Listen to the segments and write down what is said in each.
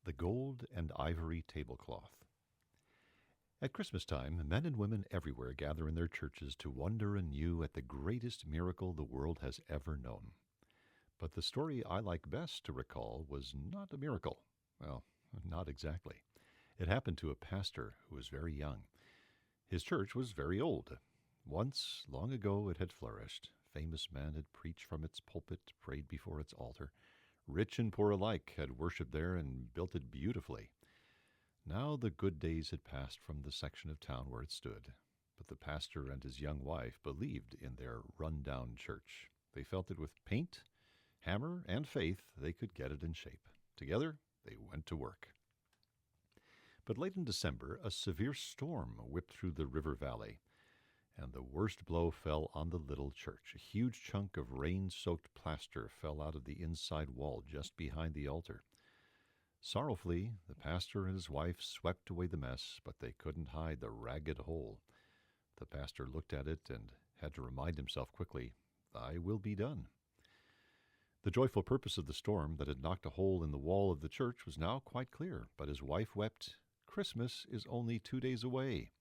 The Gold and Ivory Tablecloth. At Christmastime, men and women everywhere gather in their churches to wonder anew at the greatest miracle the world has ever known. But the story I like best to recall was not a miracle. Well, not exactly. It happened to a pastor who was very young. His church was very old. Once, long ago, it had flourished. Famous men had preached from its pulpit, prayed before its altar. Rich and poor alike had worshipped there and built it beautifully. Now the good days had passed from the section of town where it stood, but the pastor and his young wife believed in their run-down church. They felt that with paint, hammer, and faith, they could get it in shape. Together, they went to work. But late in December, a severe storm whipped through the river valley, and the worst blow fell on the little church. A huge chunk of rain-soaked plaster fell out of the inside wall just behind the altar. Sorrowfully, the pastor and his wife swept away the mess, but they couldn't hide the ragged hole. The pastor looked at it and had to remind himself quickly, "Thy will be done." The joyful purpose of the storm that had knocked a hole in the wall of the church was now quite clear, but his wife wept, "Christmas is only 2 days away."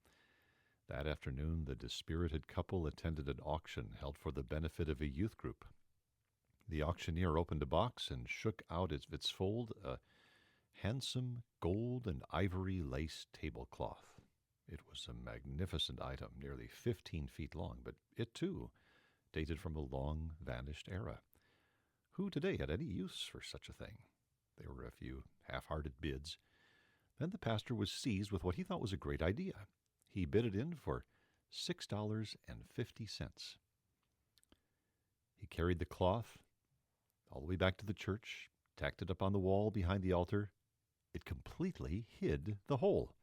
That afternoon, the dispirited couple attended an auction held for the benefit of a youth group. The auctioneer opened a box and shook out of its fold a handsome gold and ivory lace tablecloth. It was a magnificent item, nearly 15 feet long, but it, too, dated from a long-vanished era. Who today had any use for such a thing? There were a few half-hearted bids. Then the pastor was seized with what he thought was a great idea. He bid it in for $6.50. He carried the cloth all the way back to the church, tacked it up on the wall behind the altar. It completely hid the hole,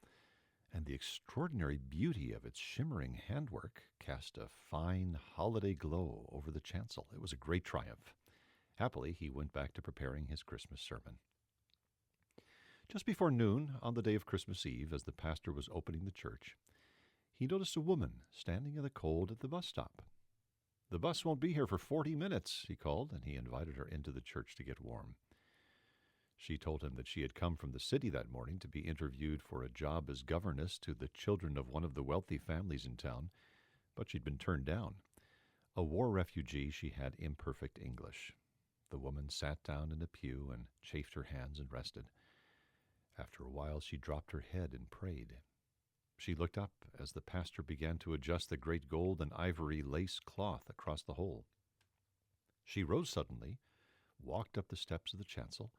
and the extraordinary beauty of its shimmering handwork cast a fine holiday glow over the chancel. It was a great triumph. Happily, he went back to preparing his Christmas sermon. Just before noon, on the day of Christmas Eve, as the pastor was opening the church, he noticed a woman standing in the cold at the bus stop. "The bus won't be here for 40 minutes, he called, and he invited her into the church to get warm. She told him that she had come from the city that morning to be interviewed for a job as governess to the children of one of the wealthy families in town, but she'd been turned down. A war refugee, she had imperfect English. The woman sat down in a pew and chafed her hands and rested. After a while, she dropped her head and prayed. She looked up as the pastor began to adjust the great gold and ivory lace cloth across the hole. She rose suddenly, walked up the steps of the chancel.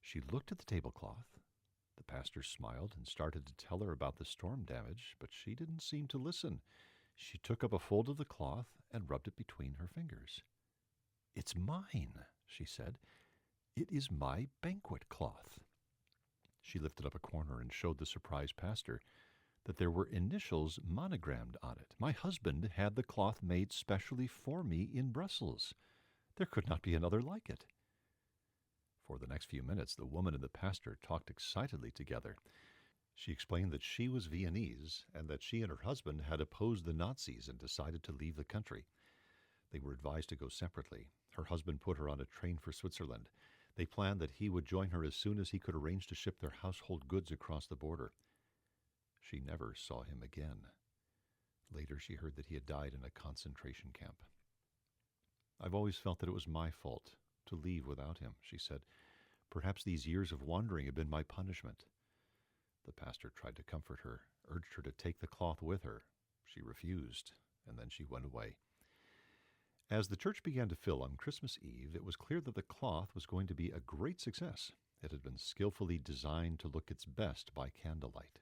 She looked at the tablecloth. The pastor smiled and started to tell her about the storm damage, but she didn't seem to listen. She took up a fold of the cloth and rubbed it between her fingers. "It's mine," she said. "It is my banquet cloth." She lifted up a corner and showed the surprised pastor that there were initials monogrammed on it. "My husband had the cloth made specially for me in Brussels. There could not be another like it." For the next few minutes, the woman and the pastor talked excitedly together. She explained that she was Viennese and that she and her husband had opposed the Nazis and decided to leave the country. They were advised to go separately. Her husband put her on a train for Switzerland. They planned that he would join her as soon as he could arrange to ship their household goods across the border. She never saw him again. Later, she heard that he had died in a concentration camp. "I've always felt that it was my fault to leave without him," she said. "Perhaps these years of wandering have been my punishment." The pastor tried to comfort her, urged her to take the cloth with her. She refused, and then she went away. As the church began to fill on Christmas Eve, it was clear that the cloth was going to be a great success. It had been skillfully designed to look its best by candlelight.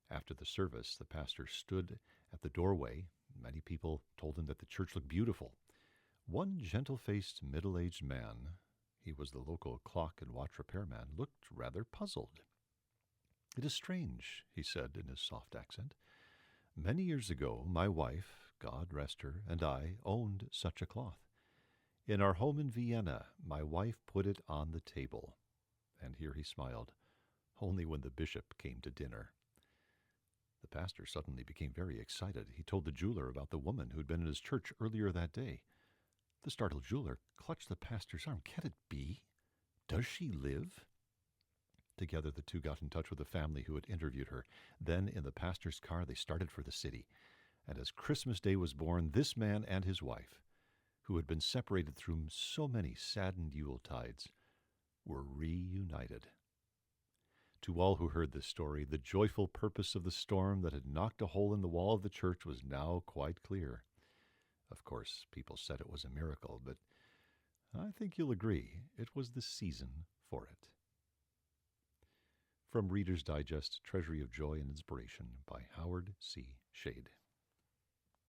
After the service, the pastor stood at the doorway. Many people told him that the church looked beautiful. One gentle-faced, middle-aged man, he was the local clock and watch repairman, looked rather puzzled. "It is strange," he said in his soft accent. "Many years ago, my wife, God rest her, and I owned such a cloth. In our home in Vienna, my wife put it on the table." And here he smiled, "only when the bishop came to dinner." The pastor suddenly became very excited. He told the jeweler about the woman who'd been in his church earlier that day. The startled jeweler clutched the pastor's arm. "Can it be? Does she live?" together, the two got in touch with the family who had interviewed her. Then, in the pastor's car, they started for the city. And as Christmas Day was born, this man and his wife, who had been separated through so many saddened Yuletides, were reunited. To all who heard this story, the joyful purpose of the storm that had knocked a hole in the wall of the church was now quite clear. Of course, people said it was a miracle, but I think you'll agree it was the season for it. From Reader's Digest, Treasury of Joy and Inspiration by Howard C. Shade.